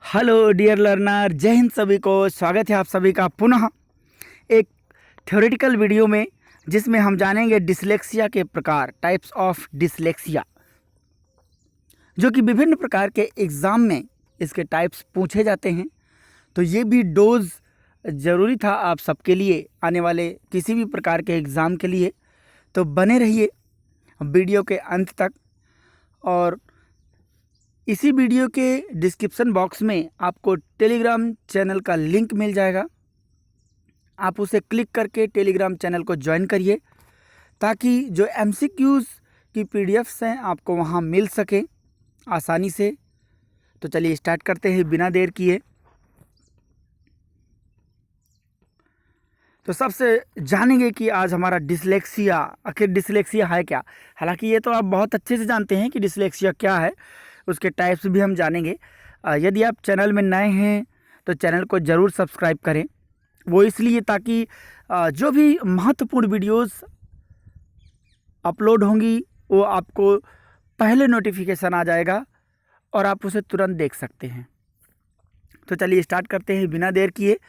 Hello dear learner, जय हिंद सभी को। स्वागत है आप सभी का पुनः एक थ्योरेटिकल वीडियो में, जिसमें हम जानेंगे डिसलेक्सिया के प्रकार, टाइप्स ऑफ डिसलेक्सिया, जो कि विभिन्न प्रकार के एग्ज़ाम में इसके टाइप्स पूछे जाते हैं। तो ये भी डोज ज़रूरी था आप सबके लिए, आने वाले किसी भी प्रकार के एग्ज़ाम के लिए। तो बने रहिए वीडियो के अंत तक, और इसी वीडियो के डिस्क्रिप्शन बॉक्स में आपको टेलीग्राम चैनल का लिंक मिल जाएगा। आप उसे क्लिक करके टेलीग्राम चैनल को ज्वाइन करिए, ताकि जो एमसीक्यूज़ की पीडीएफ्स हैं आपको वहां मिल सके आसानी से। तो चलिए स्टार्ट करते हैं बिना देर किए। तो सबसे जानेंगे कि आज हमारा डिसलेक्सिया, आखिर डिसलेक्सिया है क्या। हालांकि ये तो आप बहुत अच्छे से जानते हैं कि डिसलेक्सिया क्या है, उसके टाइप्स भी हम जानेंगे। यदि आप चैनल में नए हैं तो चैनल को ज़रूर सब्सक्राइब करें। वो इसलिए ताकि जो भी महत्वपूर्ण वीडियोस अपलोड होंगी वो आपको पहले नोटिफिकेशन आ जाएगा और आप उसे तुरंत देख सकते हैं। तो चलिए स्टार्ट करते हैं बिना देर किए,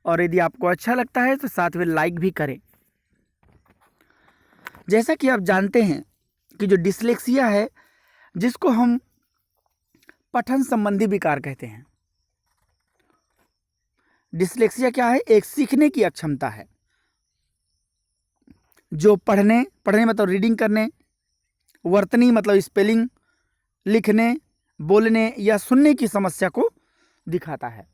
और यदि आपको अच्छा लगता है तो साथ में लाइक भी करें। जैसा कि आप जानते हैं कि जो डिसलेक्सिया है, जिसको हम पठन संबंधी विकार कहते हैं। डिसलेक्सिया क्या है? एक सीखने की अक्षमता है जो पढ़ने मतलब रीडिंग करने, वर्तनी मतलब स्पेलिंग, लिखने, बोलने या सुनने की समस्या को दिखाता है।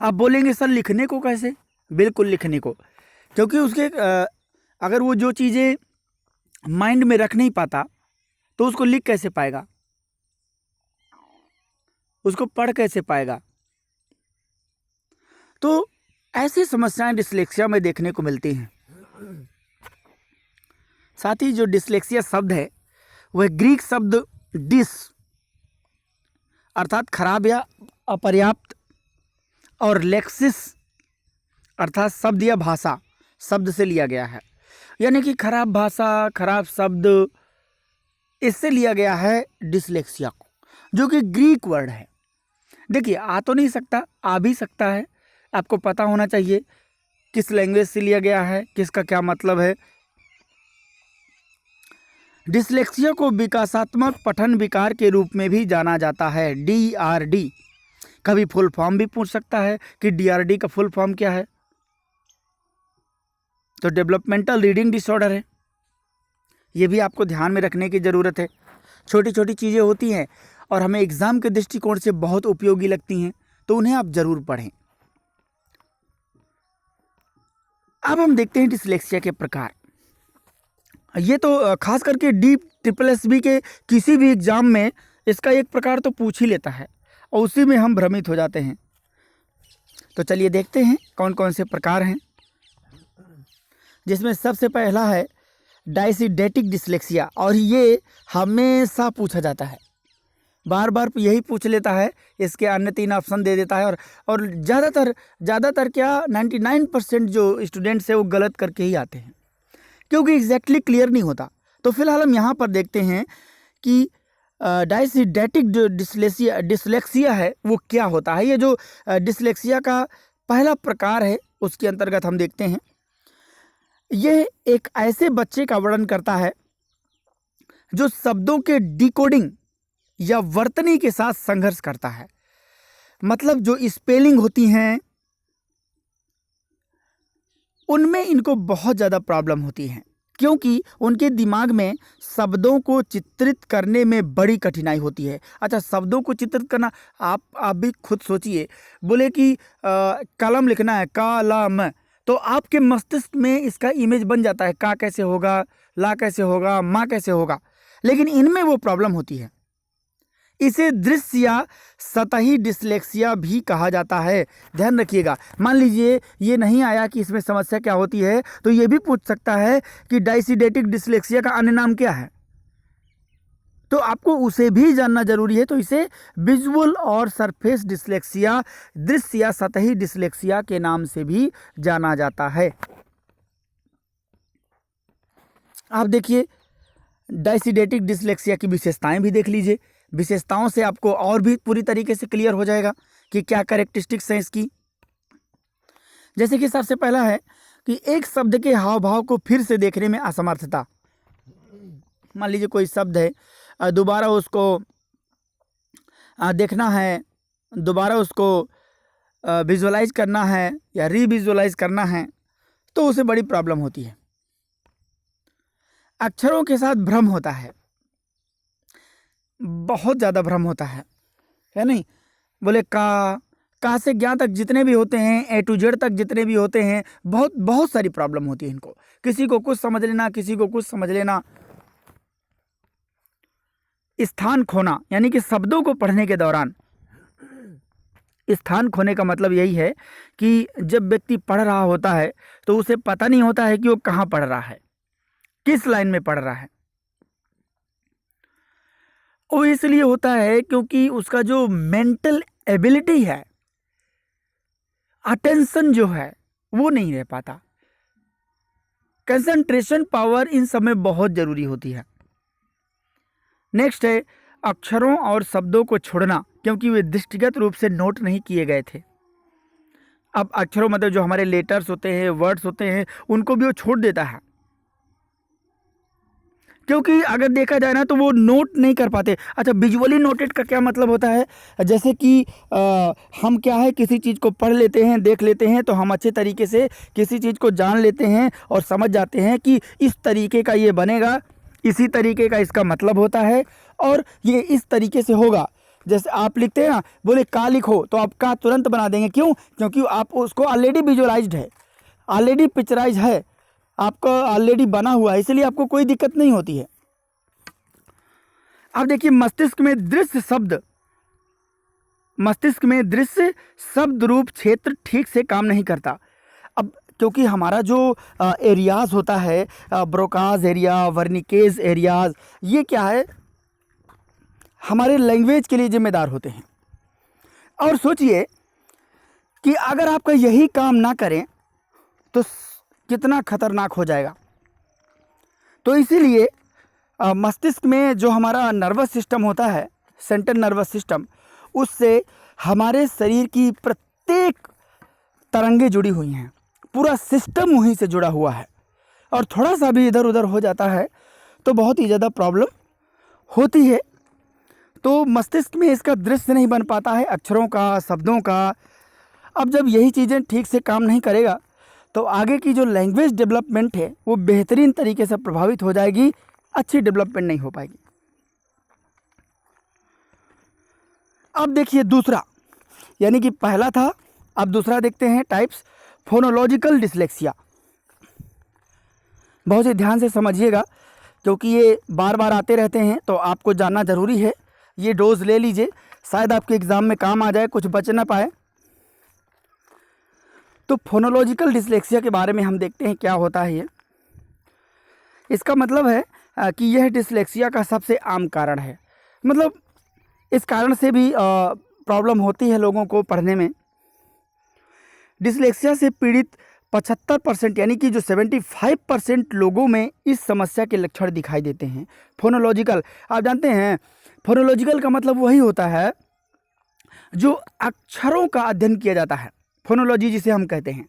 आप बोलेंगे सर लिखने को कैसे? बिल्कुल लिखने को, क्योंकि उसके अगर वो जो चीज़ें माइंड में रख नहीं पाता तो उसको लिख कैसे पाएगा, उसको पढ़ कैसे पाएगा। तो ऐसी समस्याएं डिसलेक्सिया में देखने को मिलती हैं। साथ ही जो डिसलेक्सिया शब्द है वह ग्रीक शब्द डिस अर्थात खराब या अपर्याप्त, और लेक्सिस अर्थात शब्द या भाषा शब्द से लिया गया है। यानी कि खराब भाषा, खराब शब्द, इससे लिया गया है डिसलेक्सिया को, जो कि ग्रीक वर्ड है। देखिए, आ तो नहीं सकता, आ भी सकता है। आपको पता होना चाहिए किस लैंग्वेज से लिया गया है, किसका क्या मतलब है। डिसलेक्सिया को विकासात्मक पठन विकार के रूप में भी जाना जाता है, DRD। कभी फुल फॉर्म भी पूछ सकता है कि DRD का फुल फॉर्म क्या है। तो डेवलपमेंटल रीडिंग डिसऑर्डर है, ये भी आपको ध्यान में रखने की ज़रूरत है। छोटी छोटी चीज़ें होती हैं और हमें एग्ज़ाम के दृष्टिकोण से बहुत उपयोगी लगती हैं, तो उन्हें आप ज़रूर पढ़ें। अब हम देखते हैं डिसलेक्सिया के प्रकार। ये तो खास करके DSSS के किसी भी एग्ज़ाम में इसका एक प्रकार तो पूछ ही लेता है, और उसी में हम भ्रमित हो जाते हैं। तो चलिए देखते हैं कौन कौन से प्रकार हैं, जिसमें सबसे पहला है डायसिडेटिक डिसलेक्सिया। और ये हमेशा पूछा जाता है, बार बार यही पूछ लेता है। इसके अन्य 3 ऑप्शन दे देता है, और ज़्यादातर क्या 99% जो स्टूडेंट्स है वो गलत करके ही आते हैं, क्योंकि एग्जैक्टली क्लियर नहीं होता। तो फिलहाल हम यहाँ पर देखते हैं कि डायसिडेटिक जो डिसलेक्सिया है वो क्या होता है। ये जो डिसलेक्सिया का पहला प्रकार है उसके अंतर्गत हम देखते हैं। ये एक ऐसे बच्चे का वर्णन करता है जो शब्दों के डिकोडिंग या वर्तनी के साथ संघर्ष करता है। मतलब जो स्पेलिंग होती हैं उनमें इनको बहुत ज़्यादा प्रॉब्लम होती है, क्योंकि उनके दिमाग में शब्दों को चित्रित करने में बड़ी कठिनाई होती है। अच्छा, शब्दों को चित्रित करना, आप भी खुद सोचिए। बोले कि कलम लिखना है, कलम, तो आपके मस्तिष्क में इसका इमेज बन जाता है, का कैसे होगा, ला कैसे होगा, माँ कैसे होगा। लेकिन इनमें वो प्रॉब्लम होती है। इसे दृश्य या सतही डिसलेक्सिया भी कहा जाता है। ध्यान रखिएगा। मान लीजिए ये नहीं आया कि इसमें समस्या क्या होती है, तो ये भी पूछ सकता है कि डायसिडेटिक डिसलेक्सिया का अन्य नाम क्या है, तो आपको उसे भी जानना जरूरी है। तो इसे विजुअल और सरफेस डिसलेक्सिया, दृश्य या सतही डिसलेक्सिया के नाम से भी जाना जाता है। आप देखिए, डायसिडेटिक डिसलेक्सिया की विशेषताएं भी देख लीजिए। विशेषताओं से आपको और भी पूरी तरीके से क्लियर हो जाएगा कि क्या कैरेक्टरिस्टिक्स हैं इसकी। जैसे कि सबसे पहला है कि एक शब्द के हाव भाव को फिर से देखने में असमर्थता। मान लीजिए कोई शब्द है, दोबारा उसको देखना है, दोबारा उसको विजुअलाइज करना है या रीविजुअलाइज करना है, तो उसे बड़ी प्रॉब्लम होती है। अक्षरों के साथ भ्रम होता है, बहुत ज़्यादा भ्रम होता है नहीं। बोले का से ज्ञा तक जितने भी होते हैं, ए टू जेड तक जितने भी होते हैं, बहुत बहुत सारी प्रॉब्लम होती है इनको। किसी को कुछ समझ लेना, किसी को कुछ समझ लेना। स्थान खोना, यानी कि शब्दों को पढ़ने के दौरान स्थान खोने का मतलब यही है कि जब व्यक्ति पढ़ रहा होता है तो उसे पता नहीं होता है कि वो कहाँ पढ़ रहा है, किस लाइन में पढ़ रहा है। वो इसलिए होता है क्योंकि उसका जो मेंटल एबिलिटी है, अटेंशन जो है, वो नहीं रह पाता। कंसंट्रेशन पावर इन सब में बहुत जरूरी होती है। नेक्स्ट है अक्षरों और शब्दों को छोड़ना, क्योंकि वे दृष्टिगत रूप से नोट नहीं किए गए थे। अब अक्षरों मतलब जो हमारे लेटर्स होते हैं, वर्ड्स होते हैं, उनको भी वो छोड़ देता है, क्योंकि अगर देखा जाए ना तो वो नोट नहीं कर पाते। अच्छा, विजुअली नोटेड का क्या मतलब होता है? जैसे कि हम क्या है, किसी चीज़ को पढ़ लेते हैं, देख लेते हैं, तो हम अच्छे तरीके से किसी चीज़ को जान लेते हैं और समझ जाते हैं कि इस तरीके का ये बनेगा, इसी तरीके का इसका मतलब होता है और ये इस तरीके से होगा। जैसे आप लिखते हैं ना, बोले का लिखो, तो आप का तुरंत बना देंगे। क्यों? क्योंकि आप उसको ऑलरेडी विजुअलाइज्ड है, ऑलरेडी पिक्चराइज है, आपका ऑलरेडी बना हुआ है, इसलिए आपको कोई दिक्कत नहीं होती है। अब देखिए, मस्तिष्क में दृश्य शब्द रूप क्षेत्र ठीक से काम नहीं करता। अब क्योंकि हमारा जो एरियाज होता है, ब्रोकाज एरिया, वर्निकेज एरियाज, ये क्या है, हमारे लैंग्वेज के लिए जिम्मेदार होते हैं। और सोचिए कि अगर आपका यही काम ना करें तो कितना खतरनाक हो जाएगा। तो इसीलिए मस्तिष्क में जो हमारा नर्वस सिस्टम होता है, सेंट्रल नर्वस सिस्टम, उससे हमारे शरीर की प्रत्येक तरंगें जुड़ी हुई हैं, पूरा सिस्टम वहीं से जुड़ा हुआ है। और थोड़ा सा भी इधर उधर हो जाता है तो बहुत ही ज़्यादा प्रॉब्लम होती है। तो मस्तिष्क में इसका दृश्य नहीं बन पाता है, अक्षरों का, शब्दों का। अब जब यही चीज़ें ठीक से काम नहीं करेगा तो आगे की जो लैंग्वेज डेवलपमेंट है वो बेहतरीन तरीके से प्रभावित हो जाएगी, अच्छी डेवलपमेंट नहीं हो पाएगी। अब देखिए दूसरा, यानी कि पहला था, अब दूसरा देखते हैं टाइप्स। फोनोलॉजिकल डिसलेक्सिया, बहुत ही ध्यान से समझिएगा क्योंकि ये बार बार आते रहते हैं, तो आपको जानना ज़रूरी है। ये डोज ले लीजिए, शायद आपके एग्ज़ाम में काम आ जाए, कुछ बच ना पाए। तो फोनोलॉजिकल डिसलेक्सिया के बारे में हम देखते हैं क्या होता है। ये इसका मतलब है कि यह डिसलेक्सिया का सबसे आम कारण है। मतलब इस कारण से भी प्रॉब्लम होती है लोगों को पढ़ने में। डिसलेक्सिया से पीड़ित 75% यानी कि जो 75% लोगों में इस समस्या के लक्षण दिखाई देते हैं। फोनोलॉजिकल, आप जानते हैं फोनोलॉजिकल का मतलब वही होता है जो अक्षरों का अध्ययन किया जाता है, फोनोलॉजी जिसे हम कहते हैं,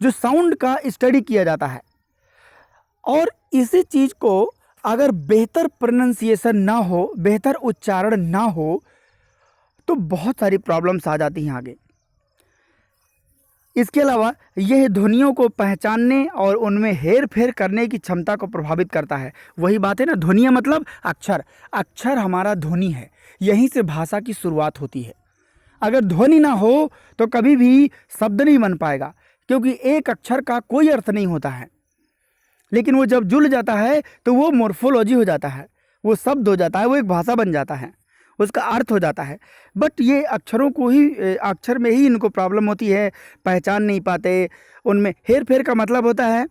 जो साउंड का स्टडी किया जाता है। और इसी चीज़ को अगर बेहतर प्रोनाउंसिएशन ना हो, बेहतर उच्चारण ना हो, तो बहुत सारी प्रॉब्लम्स आ जाती हैं आगे। इसके अलावा यह ध्वनियों को पहचानने और उनमें हेर फेर करने की क्षमता को प्रभावित करता है। वही बात है ना, ध्वनियाँ मतलब अक्षर, अक्षर हमारा ध्वनि है, यहीं से भाषा की शुरुआत होती है। अगर ध्वनि ना हो तो कभी भी शब्द नहीं बन पाएगा, क्योंकि एक अक्षर का कोई अर्थ नहीं होता है। लेकिन वो जब जुड़ जाता है तो वो मोर्फोलॉजी हो जाता है, वो शब्द हो जाता है, वो एक भाषा बन जाता है, उसका अर्थ हो जाता है। बट ये अक्षरों को ही, अक्षर में ही इनको प्रॉब्लम होती है, पहचान नहीं पाते, उनमें हेर फेर का मतलब होता है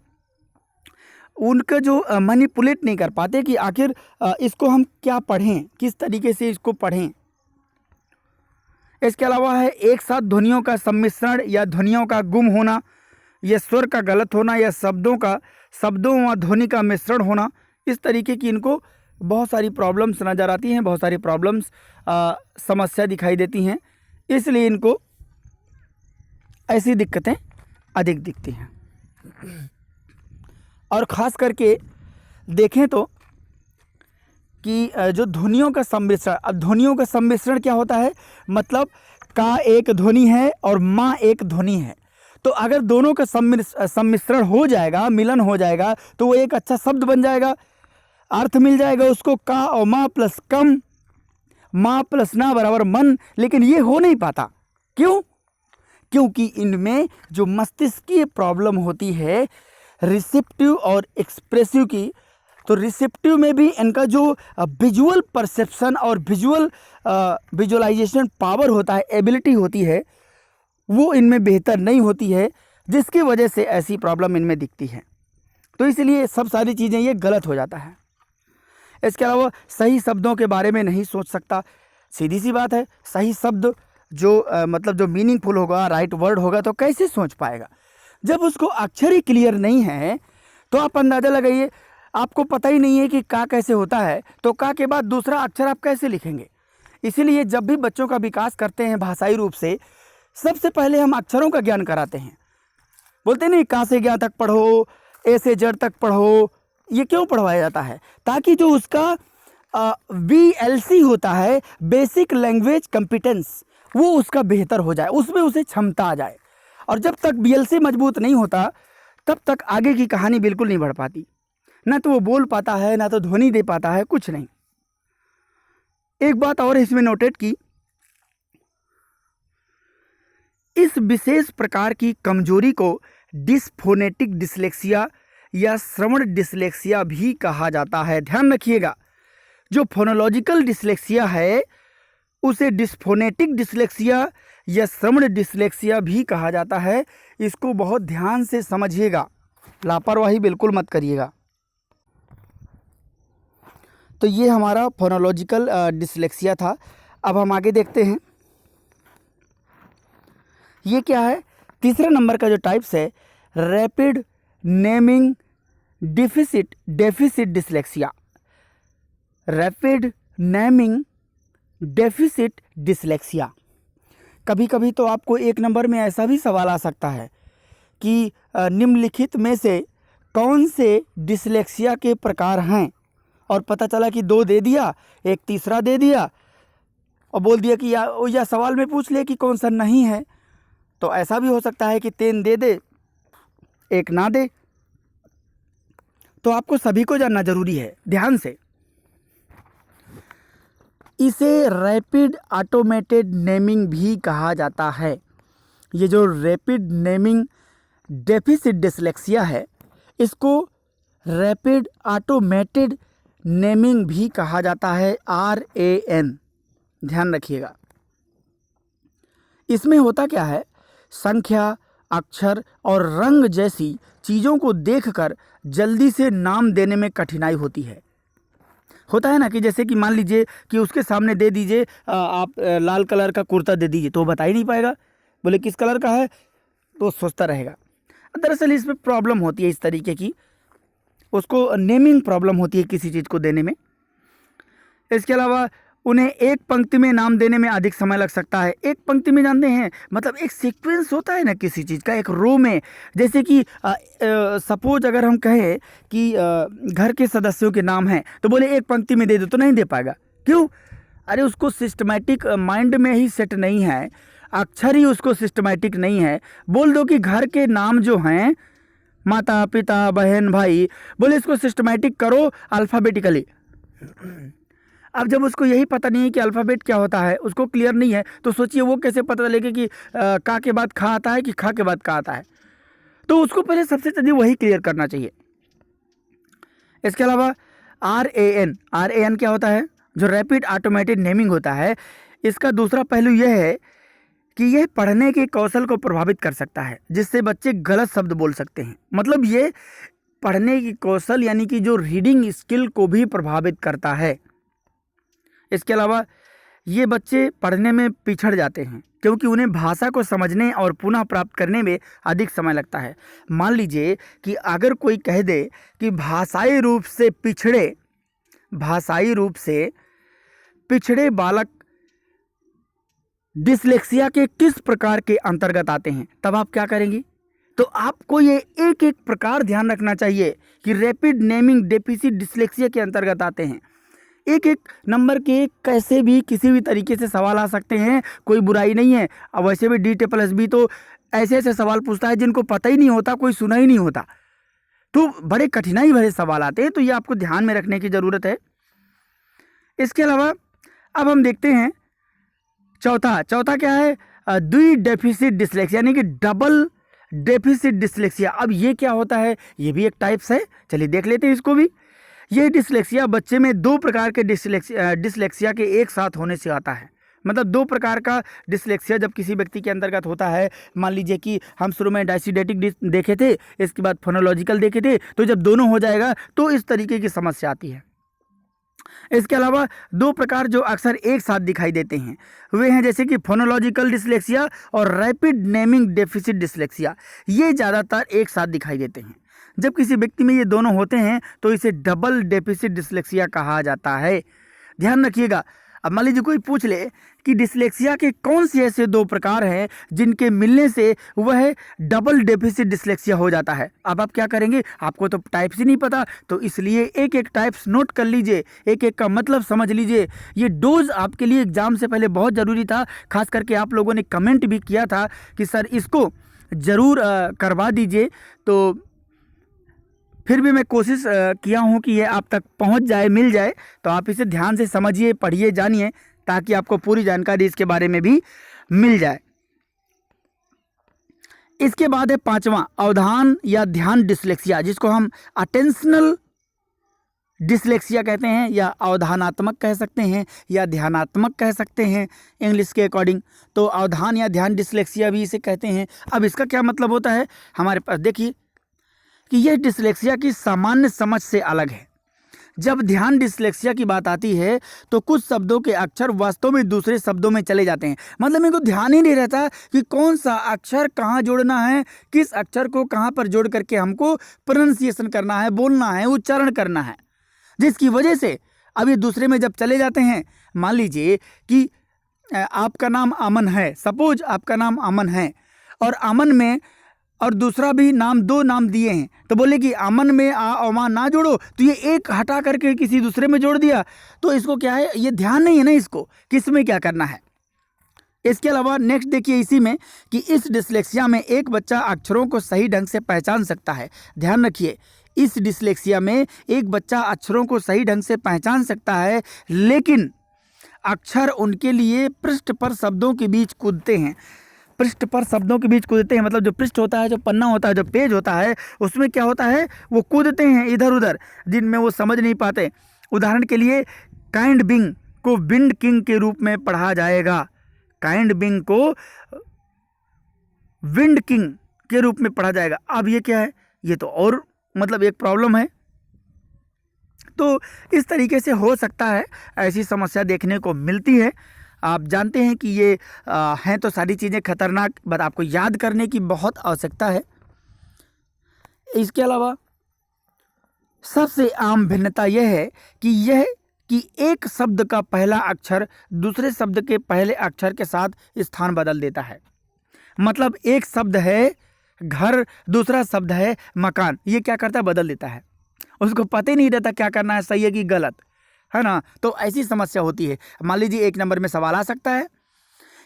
उनका जो मैनिपुलेट नहीं कर पाते कि आखिर इसको हम क्या पढ़ें, किस तरीके से इसको पढ़ें। इसके अलावा है एक साथ ध्वनियों का सम्मिश्रण या ध्वनियों का गुम होना, या स्वर का गलत होना, या शब्दों व ध्वनि का मिश्रण होना। इस तरीके की इनको बहुत सारी प्रॉब्लम्स नज़र आती हैं, बहुत सारी प्रॉब्लम्स समस्या दिखाई देती हैं, इसलिए इनको ऐसी दिक्कतें अधिक दिखती हैं। और ख़ास करके देखें तो कि जो ध्वनियों का सम्मिश्रण, अब ध्वनियों का सम्मिश्रण क्या होता है, मतलब का एक ध्वनि है और माँ एक ध्वनि है, तो अगर दोनों का सम्मिश्रण हो जाएगा, मिलन हो जाएगा, तो वो एक अच्छा शब्द बन जाएगा, अर्थ मिल जाएगा उसको, का और माँ प्लस कम, माँ प्लस ना बराबर मन। लेकिन ये हो नहीं पाता, क्यों? क्योंकि इनमें जो मस्तिष्कीय प्रॉब्लम होती है रिसेप्टिव और एक्सप्रेसिव की, तो रिसेप्टिव में भी इनका जो विजुअल परसेप्शन और विजुअलाइजेशन पावर होता है, एबिलिटी होती है, वो इनमें बेहतर नहीं होती है, जिसकी वजह से ऐसी प्रॉब्लम इनमें दिखती है। तो इसलिए सब सारी चीज़ें ये गलत हो जाता है। इसके अलावा सही शब्दों के बारे में नहीं सोच सकता। सीधी सी बात है, सही शब्द जो मतलब जो मीनिंगफुल होगा, राइट वर्ड होगा, तो कैसे सोच पाएगा? जब उसको अक्षर ही क्लियर नहीं है, तो आप अंदाज़ा लगाइए, आपको पता ही नहीं है कि का कैसे होता है, तो का के बाद दूसरा अक्षर आप कैसे लिखेंगे? इसीलिए जब भी बच्चों का विकास करते हैं भाषाई रूप से, सबसे पहले हम अक्षरों का ज्ञान कराते हैं। बोलते नहीं, का से ज्ञा तक पढ़ो, ए से जड़ तक पढ़ो। ये क्यों पढ़वाया जाता है? ताकि जो उसका VLC होता है, बेसिक लैंग्वेज कॉम्पिटेंस, वो उसका बेहतर हो जाए, उसमें उसे क्षमता आ जाए। और जब तक BLC मजबूत नहीं होता, तब तक आगे की कहानी बिल्कुल नहीं बढ़ पाती। ना तो वो बोल पाता है, ना तो ध्वनि दे पाता है, कुछ नहीं। एक बात और इसमें नोटेट की, इस विशेष प्रकार की कमजोरी को डिस्फोनेटिक डिसलेक्सिया या श्रवण डिसलेक्सिया भी कहा जाता है। ध्यान रखिएगा, जो फोनोलॉजिकल डिसलेक्सिया है उसे डिस्फोनेटिक डिसलेक्सिया या श्रवण डिसलेक्सिया भी कहा जाता है। इसको बहुत ध्यान से समझिएगा, लापरवाही बिल्कुल मत करिएगा। तो ये हमारा फोनोलॉजिकल डिसलेक्सिया था। अब हम आगे देखते हैं, ये क्या है। तीसरे नंबर का जो टाइप्स है, rapid naming deficit dyslexia. Rapid naming deficit dyslexia. कभी कभी तो आपको एक नंबर में ऐसा भी सवाल आ सकता है कि निम्नलिखित में से कौन से डिसलेक्सिया के प्रकार हैं, और पता चला कि 2 दे दिया, एक तीसरा दे दिया, और बोल दिया कि या सवाल में पूछ ले कि कौन सा नहीं है। तो ऐसा भी हो सकता है कि 3 दे दे, एक ना दे। तो आपको सभी को जानना जरूरी है ध्यान से। इसे रैपिड ऑटोमेटेड नेमिंग भी कहा जाता है। ये जो रैपिड नेमिंग डेफिसिट डिसलेक्सिया है, इसको रैपिड ऑटोमेटेड नेमिंग भी कहा जाता है, RAN। ध्यान रखिएगा। इसमें होता क्या है, संख्या, अक्षर और रंग जैसी चीज़ों को देखकर जल्दी से नाम देने में कठिनाई होती है। होता है ना कि जैसे कि मान लीजिए कि उसके सामने दे दीजिए आप लाल कलर का कुर्ता दे दीजिए, तो वो बता ही नहीं पाएगा, बोले किस कलर का है, तो सोचता रहेगा। दरअसल इसमें प्रॉब्लम होती है इस तरीके की, उसको नेमिंग प्रॉब्लम होती है किसी चीज़ को देने में। इसके अलावा उन्हें एक पंक्ति में नाम देने में अधिक समय लग सकता है। एक पंक्ति में जानते हैं, मतलब एक सीक्वेंस होता है ना किसी चीज़ का, एक रो में। जैसे कि सपोज अगर हम कहें कि घर के सदस्यों के नाम हैं, तो बोले एक पंक्ति में दे दो, तो नहीं दे पाएगा। क्यों? अरे उसको सिस्टमैटिक माइंड में ही सेट नहीं है, अक्षर ही उसको सिस्टमैटिक नहीं है। बोल दो कि घर के नाम जो हैं, माता पिता बहन भाई, बोले इसको सिस्टमैटिक करो अल्फ़ाबेटिकली। अब जब उसको यही पता नहीं है कि अल्फ़ाबेट क्या होता है, उसको क्लियर नहीं है, तो सोचिए वो कैसे पता चलेगा कि का के बाद खा आता है कि खा के बाद का आता है। तो उसको पहले सबसे जल्दी वही क्लियर करना चाहिए। इसके अलावा RAN क्या होता है, जो रैपिड ऑटोमेटेड नेमिंग होता है, इसका दूसरा पहलू यह है कि यह पढ़ने के कौशल को प्रभावित कर सकता है, जिससे बच्चे गलत शब्द बोल सकते हैं। मतलब ये पढ़ने की कौशल यानी कि जो रीडिंग स्किल को भी प्रभावित करता है। इसके अलावा ये बच्चे पढ़ने में पिछड़ जाते हैं, क्योंकि उन्हें भाषा को समझने और पुनः प्राप्त करने में अधिक समय लगता है। मान लीजिए कि अगर कोई कह दे कि भाषाई रूप से पिछड़े भाषाई रूप से पिछड़े बालक डिसलेक्सिया के किस प्रकार के अंतर्गत आते हैं, तब आप क्या करेंगे? तो आपको ये एक एक प्रकार ध्यान रखना चाहिए कि रैपिड नेमिंग डेफिसिट डिसलेक्सिया के अंतर्गत आते हैं। एक एक नंबर के कैसे भी किसी भी तरीके से सवाल आ सकते हैं, कोई बुराई नहीं है। अब वैसे भी DT+B तो ऐसे ऐसे सवाल पूछता है जिनको पता ही नहीं होता, कोई सुना ही नहीं होता, तो बड़े कठिनाई भरे सवाल आते हैं, तो ये आपको ध्यान में रखने की ज़रूरत है। इसके अलावा अब हम देखते हैं चौथा क्या है? द्वि डेफिसिट डिसलेक्सिया, यानी कि डबल डेफिसिट डिसलेक्सिया। अब ये क्या होता है? ये भी एक टाइप्स है, चलिए देख लेते हैं इसको भी। ये डिसलेक्सिया बच्चे में दो प्रकार के डिसलेक्सिया के एक साथ होने से आता है। मतलब दो प्रकार का डिसलेक्सिया जब किसी व्यक्ति के अंतर्गत होता है, मान लीजिए कि हम शुरू में डायसिडेटिक देखे थे, इसके बाद फोनोलॉजिकल देखे थे, तो जब दोनों हो जाएगा तो इस तरीके की समस्या आती है। इसके अलावा दो प्रकार जो अक्सर एक साथ दिखाई देते हैं वे हैं जैसे कि फोनोलॉजिकल डिसलेक्सिया और रैपिड नेमिंग डेफिसिट डिसलेक्सिया। ये ज़्यादातर एक साथ दिखाई देते हैं। जब किसी व्यक्ति में ये दोनों होते हैं तो इसे डबल डेफिसिट डिसलेक्सिया कहा जाता है। ध्यान रखिएगा। अब मान लीजिए कोई पूछ ले कि डिसलेक्सिया के कौन से ऐसे दो प्रकार हैं जिनके मिलने से वह डबल डेफिसिट डिसलेक्सिया हो जाता है। अब आप क्या करेंगे? आपको तो टाइप्स ही नहीं पता, तो इसलिए एक एक टाइप्स नोट कर लीजिए, एक एक का मतलब समझ लीजिए। ये डोज आपके लिए एग्जाम से पहले बहुत ज़रूरी था। खास करके आप लोगों ने कमेंट भी किया था कि सर इसको ज़रूर करवा दीजिए, तो फिर भी मैं कोशिश किया हूँ कि ये आप तक पहुँच जाए, मिल जाए। तो आप इसे ध्यान से समझिए, पढ़िए, जानिए, ताकि आपको पूरी जानकारी इसके बारे में भी मिल जाए। इसके बाद है पांचवा, अवधान या ध्यान डिसलेक्सिया, जिसको हम अटेंशनल डिसलेक्सिया कहते हैं, या अवधानात्मक कह सकते हैं, या ध्यानात्मक कह सकते हैं इंग्लिश के अकॉर्डिंग। तो अवधान या ध्यान डिसलेक्सिया भी इसे कहते हैं। अब इसका क्या मतलब होता है? हमारे पास देखिए कि यह डिसलेक्सिया की सामान्य समझ से अलग है। जब ध्यान डिसलेक्सिया की बात आती है तो कुछ शब्दों के अक्षर वास्तव में दूसरे शब्दों में चले जाते हैं। मतलब मेरे को ध्यान ही नहीं रहता कि कौन सा अक्षर कहाँ जोड़ना है, किस अक्षर को कहाँ पर जोड़ करके हमको प्रोनाउंसिएशन करना है, बोलना है, उच्चारण करना है, जिसकी वजह से अब ये दूसरे में जब चले जाते हैं। मान लीजिए कि आपका नाम अमन है, सपोज आपका नाम अमन है, और अमन में और दूसरा भी नाम, दो नाम दिए हैं, तो बोले कि अमन में आ और माँ ना जोड़ो, तो ये एक हटा करके किसी दूसरे में जोड़ दिया, तो इसको क्या है? ये ध्यान नहीं है ना इसको, किस में क्या करना है। इसके अलावा नेक्स्ट देखिए इसी में कि इस डिसलेक्सिया में एक बच्चा अक्षरों को सही ढंग से पहचान सकता है। ध्यान रखिए, इस डिसलेक्सिया में एक बच्चा अक्षरों को सही ढंग से पहचान सकता है, लेकिन अक्षर उनके लिए पृष्ठ पर शब्दों के बीच कूदते हैं। पृष्ठ पर शब्दों के बीच कूदते हैं, मतलब जो पृष्ठ होता है, जो पन्ना होता है, जो पेज होता है, उसमें क्या होता है? वो कूदते हैं इधर उधर, जिनमें वो समझ नहीं पाते। उदाहरण के लिए काइंड बिंग को विंड किंग के रूप में पढ़ा जाएगा। काइंड बिंग को विंड किंग के रूप में पढ़ा जाएगा। अब ये क्या है? ये तो और मतलब एक प्रॉब्लम है। तो इस तरीके से हो सकता है, ऐसी समस्या देखने को मिलती है। आप जानते हैं कि ये हैं तो सारी चीज़ें खतरनाक, बट आपको याद करने की बहुत आवश्यकता है। इसके अलावा सबसे आम भिन्नता यह है कि एक शब्द का पहला अक्षर दूसरे शब्द के पहले अक्षर के साथ स्थान बदल देता है। मतलब एक शब्द है घर, दूसरा शब्द है मकान, ये क्या करता है? बदल देता है। उसको पता ही नहीं रहता क्या करना है, सही है कि गलत, है ना। तो ऐसी समस्या होती है। मान लीजिए एक नंबर में सवाल आ सकता है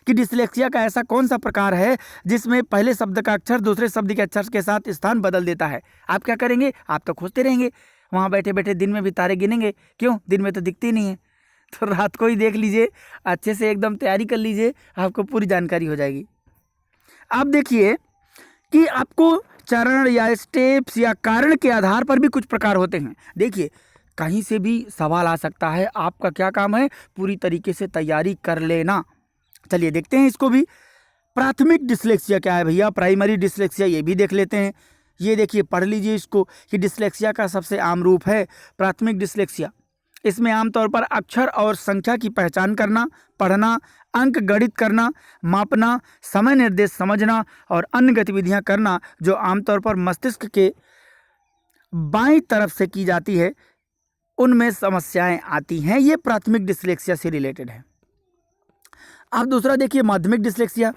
कि डिसलेक्सिया का ऐसा कौन सा प्रकार है जिसमें पहले शब्द का अक्षर दूसरे शब्द के अक्षर के साथ स्थान बदल देता है। आप क्या करेंगे? आप तो खोजते रहेंगे, वहाँ बैठे बैठे दिन में भी तारे गिनेंगे। क्यों? दिन में तो दिखते ही नहीं है, तो रात को ही देख लीजिए, अच्छे से एकदम तैयारी कर लीजिए, आपको पूरी जानकारी हो जाएगी। आप देखिए कि आपको चरण या स्टेप्स या कारण के आधार पर भी कुछ प्रकार होते हैं। देखिए कहीं से भी सवाल आ सकता है, आपका क्या काम है? पूरी तरीके से तैयारी कर लेना। चलिए देखते हैं इसको भी। प्राथमिक डिसलेक्सिया क्या है भैया? प्राइमरी डिसलेक्सिया, ये भी देख लेते हैं। ये देखिए, पढ़ लीजिए इसको कि डिसलेक्सिया का सबसे आम रूप है प्राथमिक डिसलेक्सिया। इसमें आमतौर पर अक्षर और संख्या की पहचान करना, पढ़ना, अंक गणित करना, मापना, समय निर्देश समझना और अन्य गतिविधियां करना जो आमतौर पर मस्तिष्क के बाईं तरफ से की जाती है, उनमें समस्याएं आती हैं। ये प्राथमिक डिस्लेक्सिया से रिलेटेड है। अब दूसरा देखिए माध्यमिक डिस्लेक्सिया,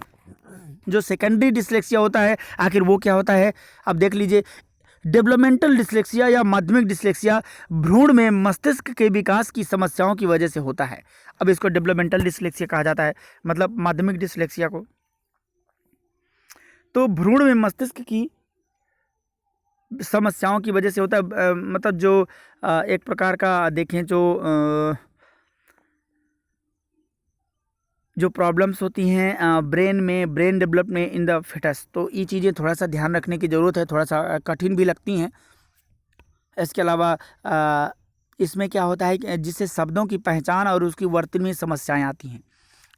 जो सेकेंडरी डिस्लेक्सिया होता है, आखिर वो क्या होता है? अब देख लीजिए, डेवलपमेंटल डिस्लेक्सिया या माध्यमिक डिस्लेक्सिया भ्रूण में मस्तिष्क के विकास की समस्याओं की वजह से होता है। अब इसको डेवलपमेंटल डिस्लेक्सिया कहा जाता है, मतलब माध्यमिक डिस्लेक्सिया को। तो भ्रूण में मस्तिष्क की समस्याओं की वजह से होता है, मतलब जो एक प्रकार का देखें जो प्रॉब्लम्स होती हैं ब्रेन में, brain development in the foetus, तो ये चीज़ें थोड़ा सा ध्यान रखने की ज़रूरत है, थोड़ा सा कठिन भी लगती हैं। इसके अलावा इसमें क्या होता है कि जिससे शब्दों की पहचान और उसकी वर्तन में समस्याएं आती हैं।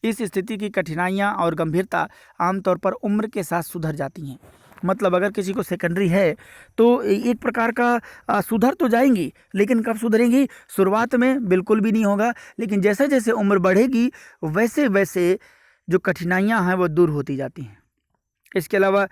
इस स्थिति की कठिनाइयां और गंभीरता आमतौर पर उम्र के साथ सुधर जाती हैं। मतलब अगर किसी को सेकेंडरी है तो एक प्रकार का सुधर तो जाएंगी, लेकिन कब सुधरेंगी? शुरुआत में बिल्कुल भी नहीं होगा, लेकिन जैसे जैसे उम्र बढ़ेगी वैसे वैसे जो कठिनाइयां हैं वो दूर होती जाती हैं। इसके अलावा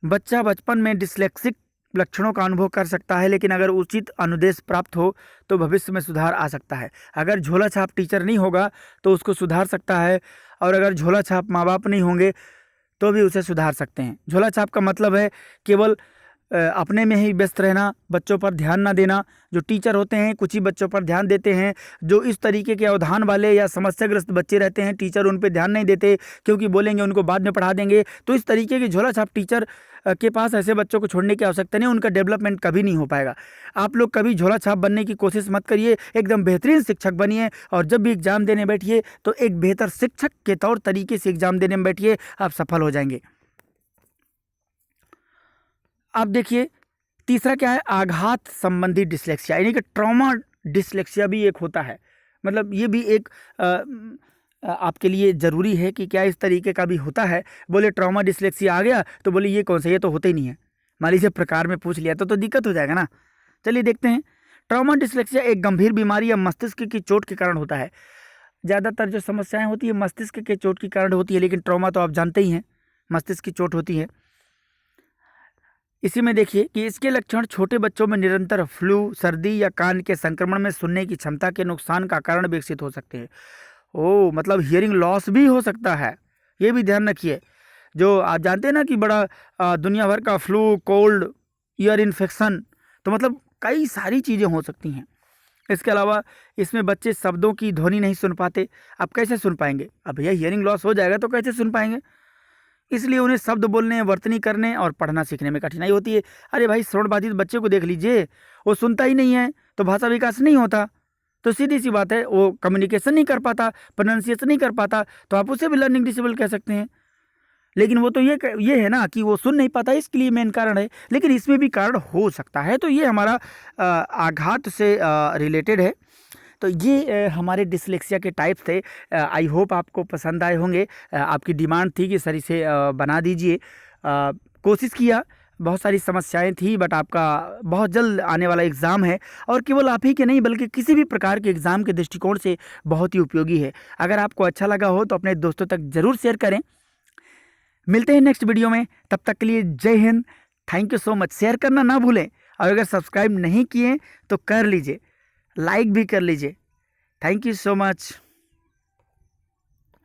बच्चा बचपन में डिस्लेक्सिक लक्षणों का अनुभव कर सकता है, लेकिन अगर उचित अनुदेश प्राप्त हो तो भविष्य में सुधार आ सकता है। अगर झोला छाप टीचर नहीं होगा तो उसको सुधार सकता है, और अगर झोला छाप माँ बाप नहीं होंगे तो भी उसे सुधार सकते हैं। झोला छाप का मतलब है केवल अपने में ही व्यस्त रहना, बच्चों पर ध्यान ना देना। जो टीचर होते हैं कुछ ही बच्चों पर ध्यान देते हैं। जो इस तरीके के अवधान वाले या समस्याग्रस्त बच्चे रहते हैं, टीचर उन पर ध्यान नहीं देते क्योंकि बोलेंगे उनको बाद में पढ़ा देंगे। तो इस तरीके की झोला छाप टीचर के पास ऐसे बच्चों को छोड़ने की आवश्यकता नहीं, उनका डेवलपमेंट कभी नहीं हो पाएगा। आप लोग कभी झोला छाप बनने की कोशिश मत करिए, एकदम बेहतरीन शिक्षक बनिए, और जब भी एग्जाम देने बैठिए तो एक बेहतर शिक्षक के तौर तरीके से एग्जाम देने में बैठिए, आप सफल हो जाएंगे। अब देखिए तीसरा क्या है? आघात संबंधी डिस्लेक्सिया, यानी कि ट्रॉमा डिस्लेक्सिया भी एक होता है। मतलब ये भी एक आपके लिए ज़रूरी है कि क्या इस तरीके का भी होता है। बोले ट्रॉमा डिस्लेक्सिया आ गया तो बोले ये कौन सा, ये तो होता ही नहीं है। मान लीजिए प्रकार में पूछ लिया तो दिक्कत हो जाएगा ना। चलिए देखते हैं। ट्रॉमा डिस्लेक्सिया एक गंभीर बीमारी या मस्तिष्क की चोट के कारण होता है। ज़्यादातर जो समस्याएं होती है मस्तिष्क के चोट के कारण होती है, लेकिन ट्रॉमा तो आप जानते ही हैं मस्तिष्क की चोट होती है। इसी में देखिए कि इसके लक्षण छोटे बच्चों में निरंतर फ्लू, सर्दी या कान के संक्रमण में सुनने की क्षमता के नुकसान का कारण विकसित हो सकते हैं। मतलब हियरिंग लॉस भी हो सकता है, ये भी ध्यान रखिए। जो आप जानते हैं ना कि बड़ा दुनिया भर का फ्लू, कोल्ड, ईयर इन्फेक्शन, तो मतलब कई सारी चीज़ें हो सकती हैं। इसके अलावा इसमें बच्चे शब्दों की ध्वनि नहीं सुन पाते। अब कैसे सुन पाएंगे? अब भैया हियरिंग लॉस हो जाएगा तो कैसे सुन पाएंगे? इसलिए उन्हें शब्द बोलने, वर्तनी करने और पढ़ना सीखने में कठिनाई होती है। अरे भाई श्रवण बाधित बच्चे को देख लीजिए, वो सुनता ही नहीं है तो भाषा विकास नहीं होता। तो सीधी सी बात है, वो कम्युनिकेशन नहीं कर पाता, प्रोनाउंसिएशन नहीं कर पाता, तो आप उसे भी लर्निंग डिसेबल कह सकते हैं। लेकिन वो तो ये है ना कि वो सुन नहीं पाता, इसके लिए मेन कारण है। लेकिन इसमें भी कारण हो सकता है। तो ये हमारा आघात से रिलेटेड है। तो ये हमारे डिस्लेक्सिया के टाइप थे। आई होप आपको पसंद आए होंगे। आपकी डिमांड थी कि सर इसे बना दीजिए। कोशिश किया, बहुत सारी समस्याएं थी, बट आपका बहुत जल्द आने वाला एग्ज़ाम है, और केवल आप ही के नहीं बल्कि किसी भी प्रकार के एग्ज़ाम के दृष्टिकोण से बहुत ही उपयोगी है। अगर आपको अच्छा लगा हो तो अपने दोस्तों तक ज़रूर शेयर करें। मिलते हैं नेक्स्ट वीडियो में, तब तक के लिए जय Hind. Thank you so much. Share करना ना भूलें, और अगर सब्सक्राइब नहीं किए तो कर लीजिए, लाइक भी कर लीजिए। Thank you so much.